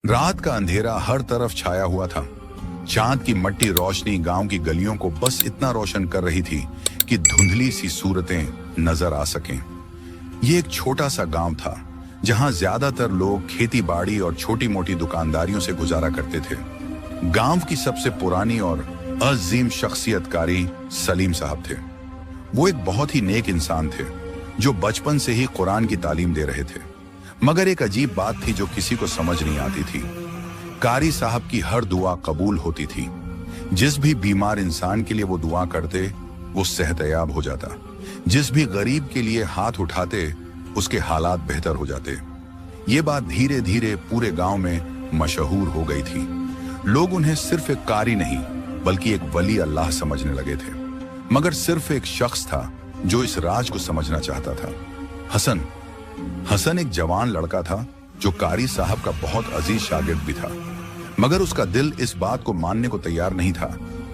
रात का अंधेरा हर तरफ छाया हुआ था। चांद की मट्टी रोशनी गांव की गलियों को बस इतना रोशन कर रही थी कि धुंधली सी सूरतें नजर आ सकें। ये एक छोटा सा गांव था जहां ज्यादातर लोग खेती बाड़ी और छोटी मोटी दुकानदारियों से गुजारा करते थे। गांव की सबसे पुरानी और अजीम शख्सियत कारी सलीम साहब थे। वो एक बहुत ही नेक इंसान थे जो बचपन से ही कुरान की तालीम दे रहे थे। मगर एक अजीब बात थी जो किसी को समझ नहीं आती थी। कारी साहब की हर दुआ कबूल होती थी। जिस भी बीमार इंसान के लिए वो दुआ करते वो सेहतयाब हो जाता। जिस भी गरीब के लिए हाथ उठाते उसके हालात बेहतर हो जाते। ये बात धीरे धीरे पूरे गांव में मशहूर हो गई थी। लोग उन्हें सिर्फ एक कारी नहीं बल्कि एक वली अल्लाह समझने लगे थे। मगर सिर्फ एक शख्स था जो इस राज को समझना चाहता था। हसन एक जवान लड़का था जो कारी साहब का बहुत अजीज शागिर्द भी था। मगर उसका दिल इस बात को मानने को तैयार नहीं था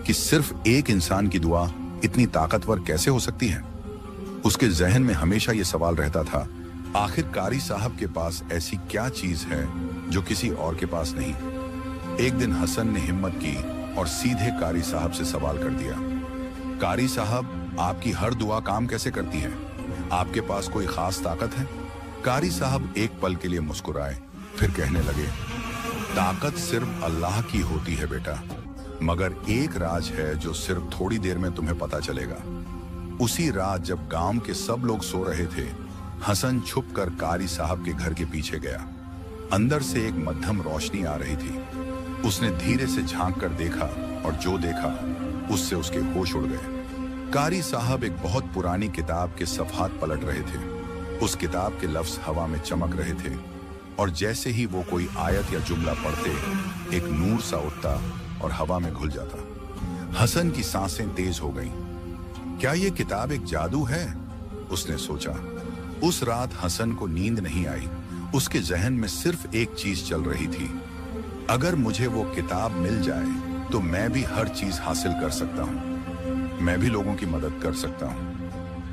कि सिर्फ एक इंसान की दुआ इतनी ताकतवर कैसे हो सकती है। उसके जहन में हमेशा ये सवाल रहता था, आखिर कारी साहब के पास ऐसी क्या चीज है जो किसी और के पास नहीं। एक दिन हसन ने हिम्मत की और सीधे कारी साहब से सवाल कर दिया, कारी साहब, आपकी हर दुआ काम कैसे करती है? आपके पास कोई खास ताकत है? कारी साहब एक पल के लिए मुस्कुराए, फिर कहने लगे, ताकत सिर्फ अल्लाह की होती है बेटा, मगर एक राज है जो सिर्फ थोड़ी देर में तुम्हें पता चलेगा। उसी रात जब गांव के सब लोग सो रहे थे, हसन छुपकर कारी साहब के घर के पीछे गया। अंदर से एक मध्यम रोशनी आ रही थी। उसने धीरे से झांक कर देखा और जो देखा उससे उसके होश उड़ गए। कारी साहब एक बहुत पुरानी किताब के सफ़हात पलट रहे थे। उस किताब के लफ्ज हवा में चमक रहे थे और जैसे ही वो कोई आयत या जुमला पढ़ते एक नूर सा उठता और हवा में घुल जाता। हसन की सांसें तेज हो गईं। क्या ये किताब एक जादू है? उसने सोचा। उस रात हसन को नींद नहीं आई। उसके जहन में सिर्फ एक चीज चल रही थी, अगर मुझे वो किताब मिल जाए तो मैं भी हर चीज हासिल कर सकता हूँ। मैं भी लोगों की मदद कर सकता हूँ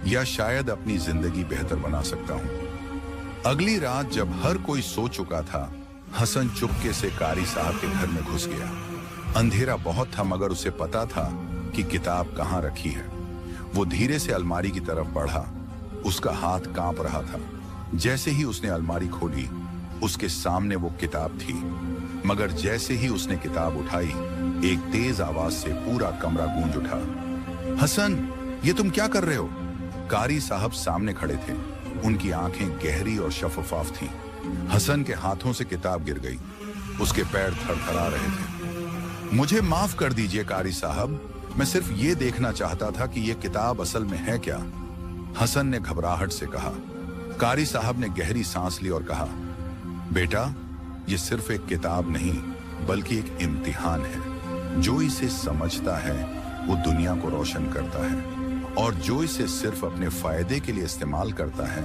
या शायद अपनी जिंदगी बेहतर बना सकता हूँ। अगली रात जब हर कोई सो चुका था, हसन चुपके से कारी साहब के घर में घुस गया। अंधेरा बहुत था मगर उसे पता था कि किताब कहाँ रखी है। वो धीरे से अलमारी की तरफ बढ़ा। उसका हाथ कांप रहा था। जैसे ही उसने अलमारी खोली, उसके सामने वो किताब थी। मगर जैसे ही उसने किताब उठाई, एक तेज आवाज से पूरा कमरा गूंज उठा, हसन, ये तुम क्या कर रहे हो? कारी साहब सामने खड़े थे। उनकी आंखें गहरी और शफाफ थीं। हसन के हाथों से किताब गिर गई। उसके पैर थरथरा रहे थे। मुझे माफ कर दीजिए कारी साहब, मैं सिर्फ ये देखना चाहता था कि ये किताब असल में है क्या। हसन ने घबराहट से कहा। कारी साहब ने गहरी सांस ली और कहा, बेटा, ये सिर्फ एक किताब नहीं बल्कि एक इम्तिहान है। जो इसे समझता है वो दुनिया को रोशन करता है और जो इसे सिर्फ अपने फायदे के लिए इस्तेमाल करता है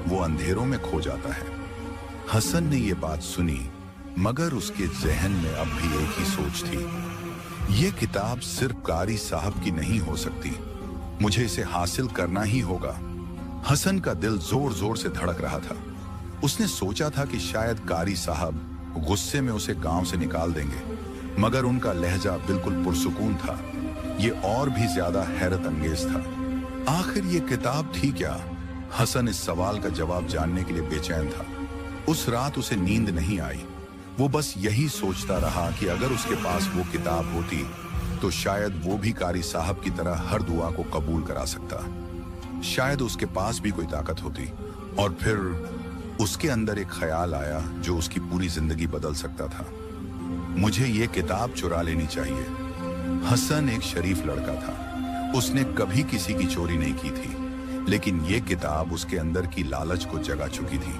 वो अंधेरों में खो जाता है। हसन ने ये बात सुनी मगर उसके जहन में अब भी एक ही सोच थी, ये किताब सिर्फ कारी साहब की नहीं हो सकती, मुझे इसे हासिल करना ही होगा। हसन का दिल जोर जोर से धड़क रहा था। उसने सोचा था कि शायद कारी साहब गुस्से में उसे गांव से निकाल देंगे, मगर उनका लहजा बिल्कुल पुरसुकून था। ये और भी ज्यादा हैरत अंगेज था। आखिर ये किताब थी क्या? हसन इस सवाल का जवाब जानने के लिए बेचैन था। उस रात उसे नींद नहीं आई। वो बस यही सोचता रहा कि अगर उसके पास वो किताब होती तो शायद वो भी कारी साहब की तरह हर दुआ को कबूल करा सकता। शायद उसके पास भी कोई ताकत होती। और फिर उसके अंदर एक ख्याल आया जो उसकी पूरी जिंदगी बदल सकता था। मुझे ये किताब चुरा लेनी चाहिए। हसन एक शरीफ लड़का था। उसने कभी किसी की चोरी नहीं की थी, लेकिन ये किताब उसके अंदर की लालच को जगा चुकी थी।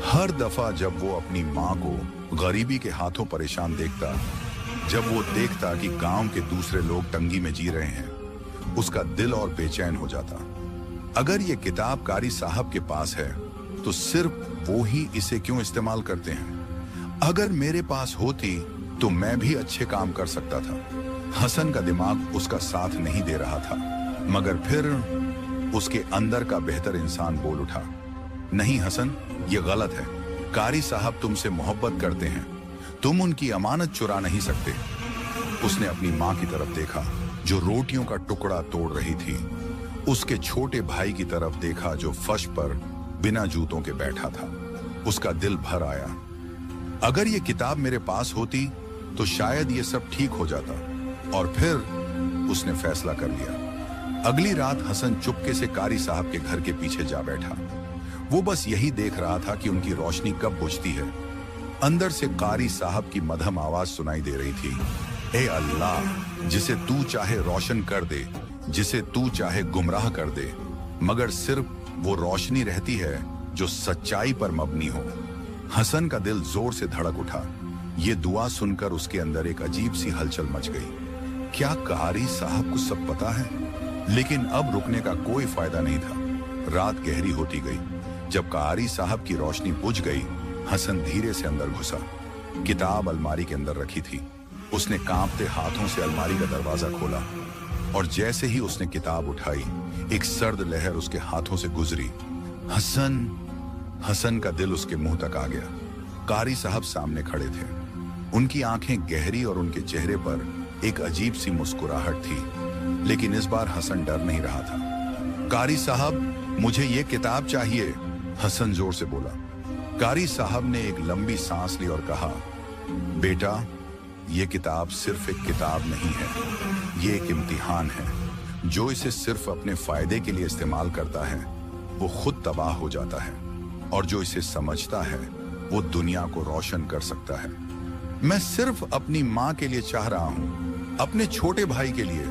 हर दफा जब वो अपनी माँ को गरीबी के हाथों परेशान देखता, जब वो देखता कि गांव के दूसरे लोग तंगी में जी रहे हैं, उसका दिल और बेचैन हो जाता। अगर ये किताब कारी साहब के पास है तो सिर्फ वो ही इसे क्यों इस्तेमाल करते हैं? अगर मेरे पास होती तो मैं भी अच्छे काम कर सकता था। हसन का दिमाग उसका साथ नहीं दे रहा था, मगर फिर उसके अंदर का बेहतर इंसान बोल उठा, नहीं हसन, ये गलत है। कारी साहब तुमसे मोहब्बत करते हैं, तुम उनकी अमानत चुरा नहीं सकते। उसने अपनी मां की तरफ देखा जो रोटियों का टुकड़ा तोड़ रही थी, उसके छोटे भाई की तरफ देखा जो फर्श पर बिना जूतों के बैठा था। उसका दिल भर आया। अगर ये किताब मेरे पास होती तो शायद ये सब ठीक हो जाता। और फिर उसने फैसला कर लिया। अगली रात हसन चुपके से कारी साहब के घर के पीछे जा बैठा। वो बस यही देख रहा था कि उनकी रोशनी कब बुझती है। अंदर से कारी साहब की मधम आवाज सुनाई दे रही थी, ए अल्लाह, जिसे तू चाहे रोशन कर दे, जिसे तू चाहे गुमराह कर दे, मगर सिर्फ वो रोशनी रहती है जो सच्चाई पर मबनी हो। हसन का दिल जोर से धड़क उठा। ये दुआ सुनकर उसके अंदर एक अजीब सी हलचल मच गई। क्या कारी साहब को सब पता है? लेकिन अब रुकने का कोई फायदा नहीं था। रात गहरी होती गई। जब कारी साहब की रोशनी बुझ गई, हसन धीरे से अंदर घुसा। किताब अलमारी के अंदर रखी थी। उसने कांपते हाथों से अलमारी का दरवाजा खोला और जैसे ही उसने किताब उठाई, एक सर्द लहर उसके हाथों से गुजरी। हसन का दिल उसके मुंह तक आ गया। कारी साहब सामने खड़े थे। उनकी आंखें गहरी और उनके चेहरे पर एक अजीब सी मुस्कुराहट थी। लेकिन इस बार हसन डर नहीं रहा था। कारी साहब, मुझे ये किताब चाहिए, हसन जोर से बोला। कारी साहब ने एक लंबी सांस ली और कहा, बेटा, ये किताब सिर्फ एक किताब नहीं है, ये एक इम्तिहान है। जो इसे सिर्फ अपने फायदे के लिए इस्तेमाल करता है वो खुद तबाह हो जाता है, और जो इसे समझता है वो दुनिया को रोशन कर सकता है। मैं सिर्फ अपनी माँ के लिए चाह रहा हूँ, अपने छोटे भाई के लिए,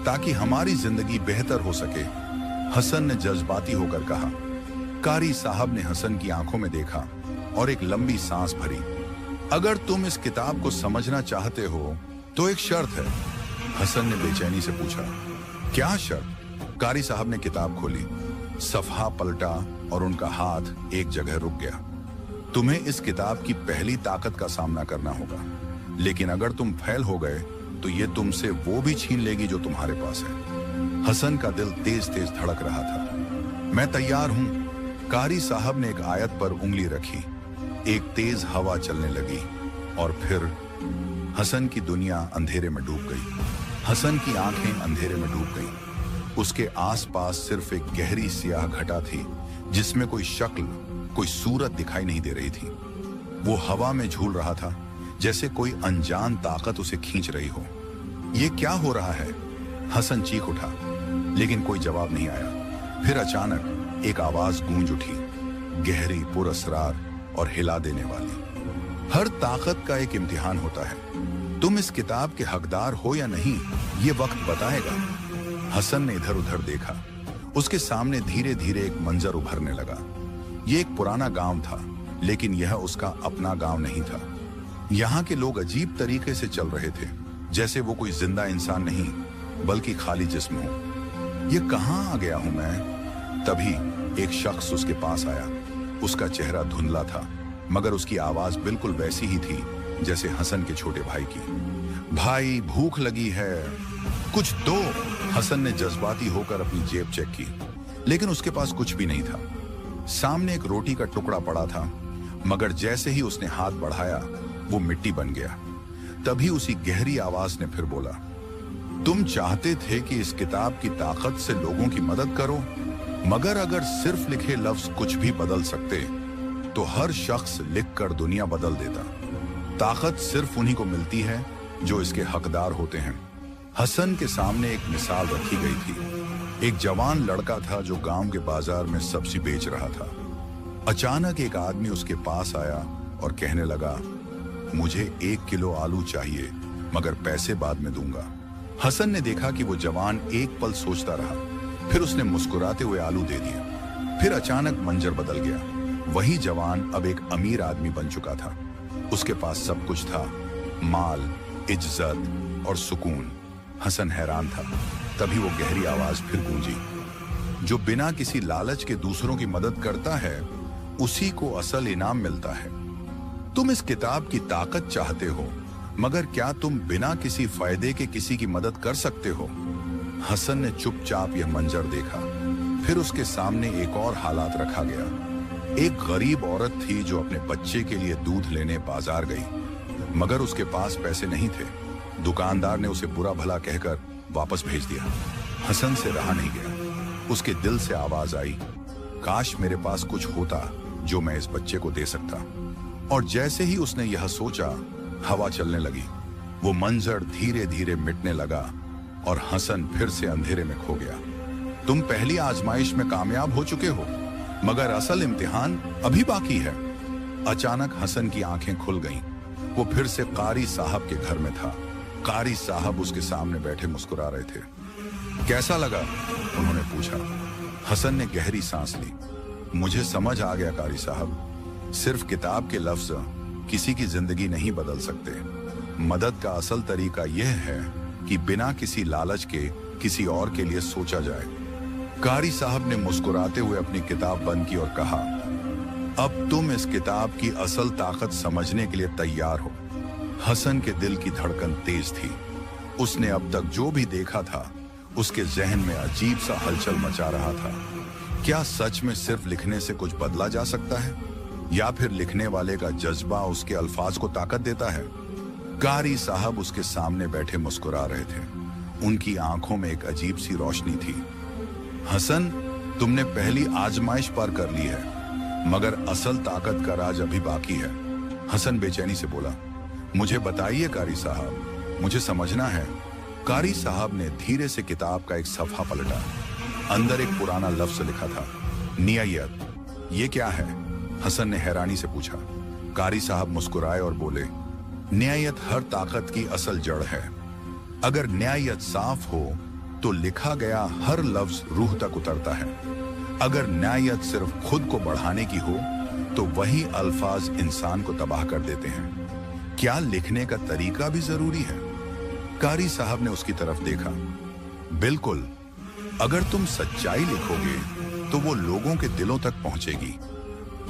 ताकि हमारी जिंदगी बेहतर हो सके, हसन ने जज्बाती होकर कहा। कारी साहब ने हसन की आंखों में देखा और एक लंबी सांस भरी। अगर तुम इस किताब को समझना चाहते हो तो एक शर्त है, हसन ने बेचैनी से पूछा। क्या शर्त? कारी साहब ने किताब खोली, सफहा पलटा और उनका हाथ एक जगह रुक गया। तुम्हें इस किताब की पहली ताकत का सामना करना होगा, लेकिन अगर तुम फेल हो गए तो ये तुमसे वो भी छीन लेगी जो तुम्हारे पास है। हसन का दिल तेज तेज धड़क रहा था। मैं तैयार हूं। कारी साहब ने एक आयत पर उंगली रखी। एक तेज हवा चलने लगी और फिर हसन की दुनिया अंधेरे में डूब गई। हसन की आंखें अंधेरे में डूब गईं। उसके आसपास सिर्फ एक गहरी स्याह घटा थी जिसमें कोई शक्ल, कोई सूरत दिखाई नहीं दे रही थी। वो हवा में झूल रहा था जैसे कोई अनजान ताकत उसे खींच रही हो। ये क्या हो रहा है? हसन चीख उठा, लेकिन कोई जवाब नहीं आया। फिर अचानक एक आवाज गूंज उठी, गहरी, पुरअसरार और हिला देने वाली। हर ताकत का एक इम्तिहान होता है। तुम इस किताब के हकदार हो या नहीं, ये वक्त बताएगा। हसन ने इधर उधर देखा। उसके सामने धीरे धीरे एक मंजर उभरने लगा। ये एक पुराना गांव था, लेकिन यह उसका अपना गांव नहीं था। यहाँ के लोग अजीब तरीके से चल रहे थे, जैसे वो कोई जिंदा इंसान नहीं बल्कि खाली जिस्म हो। ये कहाँ आ गया हूं मैं? तभी एक शख्स उसके पास आया। उसका चेहरा धुंधला था, मगर उसकी आवाज बिल्कुल वैसी ही थी जैसे हसन के छोटे भाई की। भाई, भूख लगी है, कुछ दो। हसन ने जज्बाती होकर अपनी जेब चेक की, लेकिन उसके पास कुछ भी नहीं था। सामने एक रोटी का टुकड़ा पड़ा था, मगर जैसे ही उसने हाथ बढ़ाया वो मिट्टी बन गया। तभी उसी गहरी आवाज ने फिर बोला, तुम चाहते थे कि इस किताब की ताकत से लोगों की मदद करो, मगर अगर सिर्फ लिखे लफ्ज कुछ भी बदल सकते तो हर शख्स लिखकर दुनिया बदल देता। ताकत सिर्फ उन्हीं को मिलती है जो इसके हकदार होते हैं। हसन के सामने एक मिसाल रखी गई थी। एक जवान लड़का था जो गांव के बाजार में सब्जी बेच रहा था। अचानक एक आदमी उसके पास आया और कहने लगा, मुझे 1 किलो आलू चाहिए, मगर पैसे बाद में दूंगा। हसन ने देखा कि वो जवान एक पल सोचता रहा, फिर उसने मुस्कुराते हुए आलू दे दिया। फिर अचानक मंजर बदल गया। वही जवान अब एक अमीर आदमी बन चुका था। उसके पास सब कुछ था, माल, इज्जत और सुकून। हसन हैरान था। तभी वो गहरी आवाज फिर गूंजी, जो बिना किसी लालच के दूसरों की मदद करता है उसी को असल इनाम मिलता है। तुम इस किताब की ताकत चाहते हो, मगर क्या तुम बिना किसी फायदे के किसी की मदद कर सकते हो? हसन ने चुपचाप यह मंजर देखा। फिर उसके सामने एक और हालात रखा गया। एक गरीब औरत थी जो अपने बच्चे के लिए दूध लेने बाजार गई, मगर उसके पास पैसे नहीं थे। दुकानदार ने उसे बुरा भला कहकर वापस भेज दिया। हसन से रहा नहीं गया। उसके दिल से आवाज आई, काश मेरे पास कुछ होता जो मैं इस बच्चे को दे सकता। और जैसे ही उसने यह सोचा, हवा चलने लगी। वो मंजर धीरे धीरे मिटने लगा और हसन फिर से अंधेरे में खो गया। तुम पहली आजमाइश में कामयाब हो चुके हो, मगर असल इम्तिहान अभी बाकी है। अचानक हसन की आंखें खुल गईं। वो फिर से कारी साहब के घर में था। कारी साहब उसके सामने बैठे मुस्कुरा रहे थे। कैसा लगा? उन्होंने पूछा। हसन ने गहरी सांस ली। मुझे समझ आ गया कारी साहब, सिर्फ किताब के लफ्ज किसी की जिंदगी नहीं बदल सकते। मदद का असल तरीका यह है कि बिना किसी लालच के किसी और के लिए सोचा जाए। कारी साहब ने मुस्कुराते हुए अपनी किताब बंद की और कहा, अब तुम इस किताब की असल ताकत समझने के लिए तैयार हो। हसन के दिल की धड़कन तेज थी। उसने अब तक जो भी देखा था उसके जहन में अजीब सा हलचल मचा रहा था। क्या सच में सिर्फ लिखने से कुछ बदला जा सकता है, या फिर लिखने वाले का जज्बा उसके अल्फाज को ताकत देता है? कारी साहब उसके सामने बैठे मुस्कुरा रहे थे। उनकी आंखों में एक अजीब सी रोशनी थी। हसन, तुमने पहली आजमाइश पार कर ली है, मगर असल ताकत का राज अभी बाकी है। हसन बेचैनी से बोला, मुझे बताइए कारी साहब, मुझे समझना है। कारी साहब ने धीरे से किताब का एक सफ़ा पलटा। अंदर एक पुराना लफ्ज लिखा था, नियत। ये क्या है? हसन ने हैरानी से पूछा। कारी साहब मुस्कुराए और बोले, न्यायत हर ताकत की असल जड़ है। अगर न्यायत साफ हो तो लिखा गया हर लफ्ज रूह तक उतरता है। अगर न्यायत सिर्फ खुद को बढ़ाने की हो तो वही अल्फाज इंसान को तबाह कर देते हैं। क्या लिखने का तरीका भी जरूरी है? कारी साहब ने उसकी तरफ देखा। बिल्कुल, अगर तुम सच्चाई लिखोगे तो वो लोगों के दिलों तक पहुंचेगी।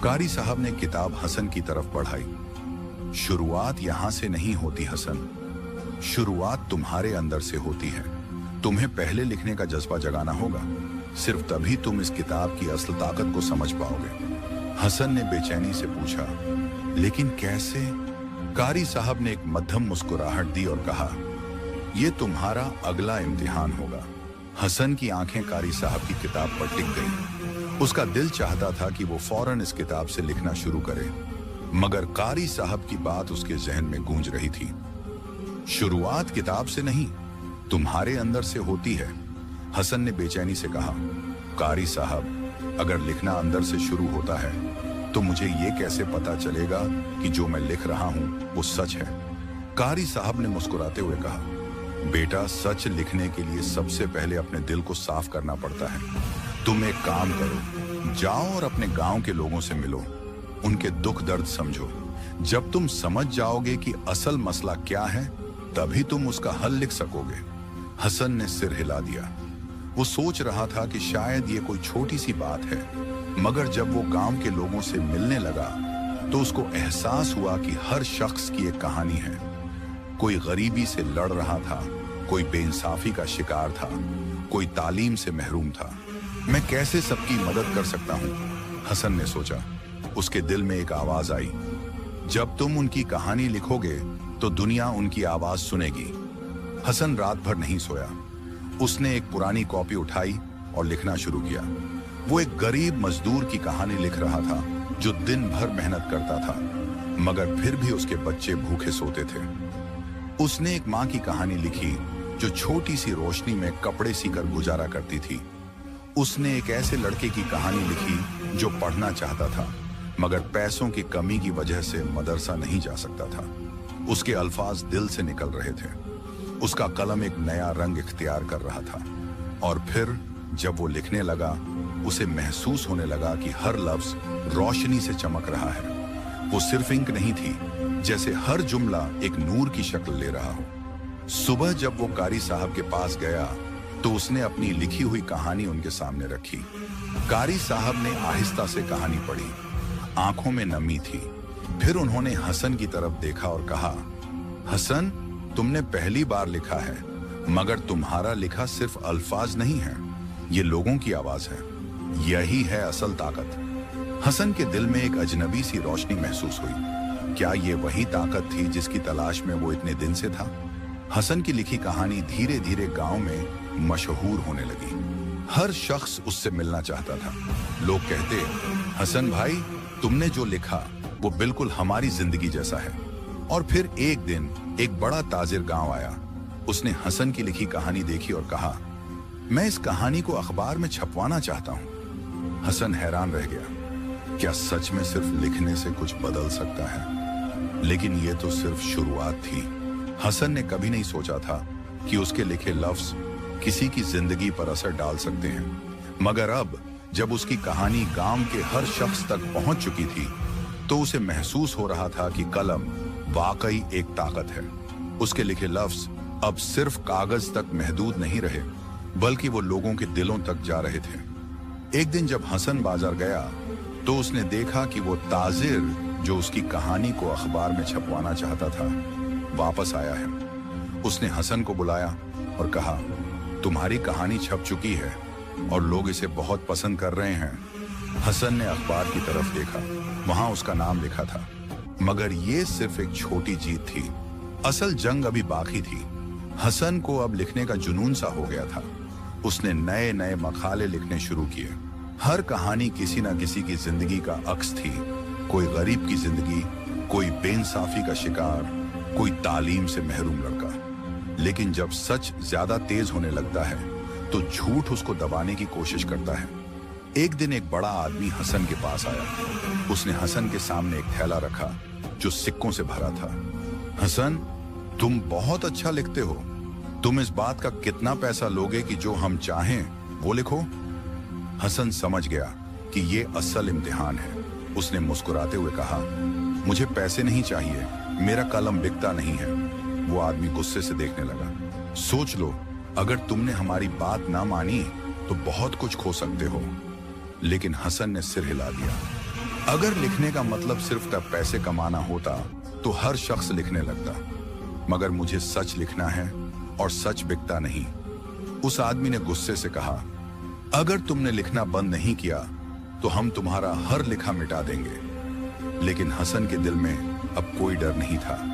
कारी साहब ने किताब हसन की तरफ बढ़ाई। शुरुआत यहां से नहीं होती हसन, शुरुआत तुम्हारे अंदर से होती है। तुम्हें पहले लिखने का जज्बा जगाना होगा, सिर्फ तभी तुम इस किताब की असल ताकत को समझ पाओगे। हसन ने बेचैनी से पूछा, लेकिन कैसे? कारी साहब ने एक मध्यम मुस्कुराहट दी और कहा, यह तुम्हारा अगला इम्तिहान होगा। हसन की आंखें कारी साहब की किताब पर टिक गईं। उसका दिल चाहता था कि वो फौरन इस किताब से लिखना शुरू करे, मगर कारी साहब की बात उसके जहन में गूंज रही थी। शुरुआत किताब से नहीं, तुम्हारे अंदर से होती है। हसन ने बेचैनी से कहा, कारी साहब, अगर लिखना अंदर से शुरू होता है तो मुझे ये कैसे पता चलेगा कि जो मैं लिख रहा हूं वो सच है? कारी साहब ने मुस्कुराते हुए कहा, बेटा, सच लिखने के लिए सबसे पहले अपने दिल को साफ करना पड़ता है। तुम एक काम करो, जाओ और अपने गांव के लोगों से मिलो, उनके दुख दर्द समझो। जब तुम समझ जाओगे कि असल मसला क्या है, तभी तुम उसका हल लिख सकोगे। हसन ने सिर हिला दिया। वो सोच रहा था कि शायद ये कोई छोटी सी बात है, मगर जब वो गांव के लोगों से मिलने लगा तो उसको एहसास हुआ कि हर शख्स की एक कहानी है। कोई गरीबी से लड़ रहा था, कोई बेइंसाफी का शिकार था, कोई तालीम से महरूम था। मैं कैसे सबकी मदद कर सकता हूं? हसन ने सोचा। उसके दिल में एक आवाज आई, जब तुम उनकी कहानी लिखोगे तो दुनिया उनकी आवाज सुनेगी। हसन रात भर नहीं सोया। उसने एक पुरानी कॉपी उठाई और लिखना शुरू किया। वो एक गरीब मजदूर की कहानी लिख रहा था जो दिन भर मेहनत करता था, मगर फिर भी उसके बच्चे भूखे सोते थे। उसने एक माँ की कहानी लिखी जो छोटी सी रोशनी में कपड़े सीकर गुजारा करती थी। उसने एक ऐसे लड़के की कहानी लिखी जो पढ़ना चाहता था, मगर पैसों की कमी की वजह से मदरसा नहीं जा सकता था। उसके अल्फाज दिल से निकल रहे थे। उसका कलम एक नया रंग इख्तियार कर रहा था। और फिर जब वो लिखने लगा, उसे महसूस होने लगा कि हर लफ्ज रोशनी से चमक रहा है। वो सिर्फ इंक नहीं थी, जैसे हर जुमला एक नूर की शक्ल ले रहा हो। सुबह जब वो कारी साहब के पास गया तो उसने अपनी लिखी हुई कहानी उनके सामने रखी। कारी साहब ने आहिस्ता से कहानी पढ़ी। आंखों में नमी थी। फिर उन्होंने हसन की तरफ देखा और कहा, हसन, तुमने पहली बार लिखा है, मगर तुम्हारा लिखा सिर्फ अल्फाज नहीं है, ये लोगों की आवाज है। यही है असल ताकत। हसन के दिल में एक अजनबी सी रोशनी महसूस हुई। क्या ये वही ताकत थी जिसकी तलाश में वो इतने दिन से था? हसन की लिखी कहानी धीरे धीरे गांव में मशहूर होने लगी। हर शख्स उससे मिलना चाहता था। लोग कहते, हसन भाई, तुमने जो लिखा वो बिल्कुल हमारी जिंदगी जैसा है। और फिर एक दिन एक बड़ा ताजिर गांव आया। उसने हसन की लिखी कहानी देखी और कहा, मैं इस कहानी को अखबार में छपवाना चाहता हूं। हसन हैरान रह गया। क्या सच में सिर्फ लिखने से कुछ बदल सकता है? लेकिन ये तो सिर्फ शुरुआत थी। हसन ने कभी नहीं सोचा था कि उसके लिखे लफ्ज किसी की जिंदगी पर असर डाल सकते हैं। मगर अब जब उसकी कहानी गांव के हर शख्स तक पहुंच चुकी थी, तो उसे महसूस हो रहा था कि कलम वाकई एक ताकत है। उसके लिखे लफ्ज अब सिर्फ कागज तक महदूद नहीं रहे, बल्कि वो लोगों के दिलों तक जा रहे थे। एक दिन जब हसन बाजार गया, तो उसने देखा कि वो ताजिर जो उसकी कहानी को अखबार में छपवाना चाहता था, वापस आया है। उसने हसन को बुलाया और कहा, तुम्हारी कहानी छप चुकी है और लोग इसे बहुत पसंद कर रहे हैं। हसन ने अखबार की तरफ देखा। वहां उसका नाम लिखा था, मगर ये सिर्फ एक छोटी जीत थी। असल जंग अभी बाकी थी। हसन को अब लिखने का जुनून सा हो गया था। उसने नए नए मकाले लिखने शुरू किए। हर कहानी किसी न किसी की जिंदगी का अक्स थी। कोई गरीब की जिंदगी, कोई बेइंसाफी का शिकार, कोई तालीम से महरूम लड़का। लेकिन जब सच ज्यादा तेज होने लगता है, तो झूठ उसको दबाने की कोशिश करता है। एक दिन एक बड़ा आदमी हसन के पास आया। उसने हसन के सामने एक थैला रखा जो सिक्कों से भरा था। हसन, तुम बहुत अच्छा लिखते हो। तुम इस बात का कितना पैसा लोगे कि जो हम चाहें वो लिखो? हसन समझ गया कि ये असल इम्तिहान है। उसने मुस्कुराते हुए कहा, मुझे पैसे नहीं चाहिए, मेरा कलम बिकता नहीं है। वो आदमी गुस्से से देखने लगा। सोच लो, अगर तुमने हमारी बात ना मानी तो बहुत कुछ खो सकते हो। लेकिन हसन ने सिर हिला दिया। अगर लिखने का मतलब सिर्फ तब पैसे कमाना होता तो हर शख्स लिखने लगता। मगर मुझे सच लिखना है और सच बिकता नहीं। उस आदमी ने गुस्से से कहा, अगर तुमने लिखना बंद नहीं किया तो हम तुम्हारा हर लिखा मिटा देंगे। लेकिन हसन के दिल में अब कोई डर नहीं था।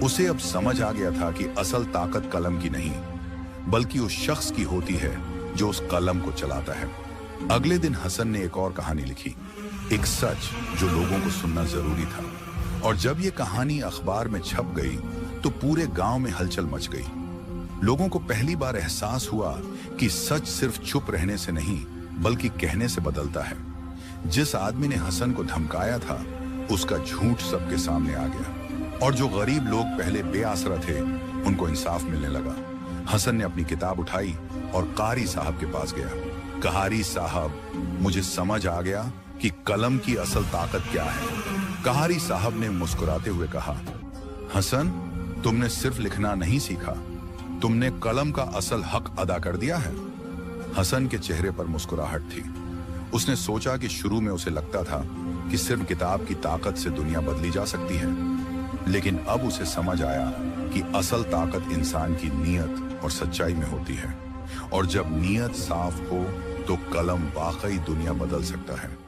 उसे अब समझ आ गया था कि असल ताकत कलम की नहीं, बल्कि उस शख्स की होती है जो उस कलम को चलाता है। अगले दिन हसन ने एक और कहानी लिखी, एक सच जो लोगों को सुनना जरूरी था। और जब ये कहानी अखबार में छप गई तो पूरे गांव में हलचल मच गई। लोगों को पहली बार एहसास हुआ कि सच सिर्फ चुप रहने से नहीं, बल्कि कहने से बदलता है। जिस आदमी ने हसन को धमकाया था, उसका झूठ सबके सामने आ गया। और जो गरीब लोग पहले बेआसरा थे, उनको इंसाफ मिलने लगा। हसन ने अपनी किताब उठाई और कारी साहब के पास गया। कहारी साहब, मुझे समझ आ गया कि कलम की असल ताकत क्या है। कहारी साहब ने मुस्कुराते हुए कहा, हसन, तुमने सिर्फ लिखना नहीं सीखा, तुमने कलम का असल हक अदा कर दिया है। हसन के चेहरे पर मुस्कुराहट थी। उसने सोचा कि शुरू में उसे लगता था कि सिर्फ किताब की ताकत से दुनिया बदली जा सकती है, लेकिन अब उसे समझ आया कि असल ताकत इंसान की नीयत और सच्चाई में होती है। और जब नीयत साफ हो तो कलम वाकई दुनिया बदल सकता है।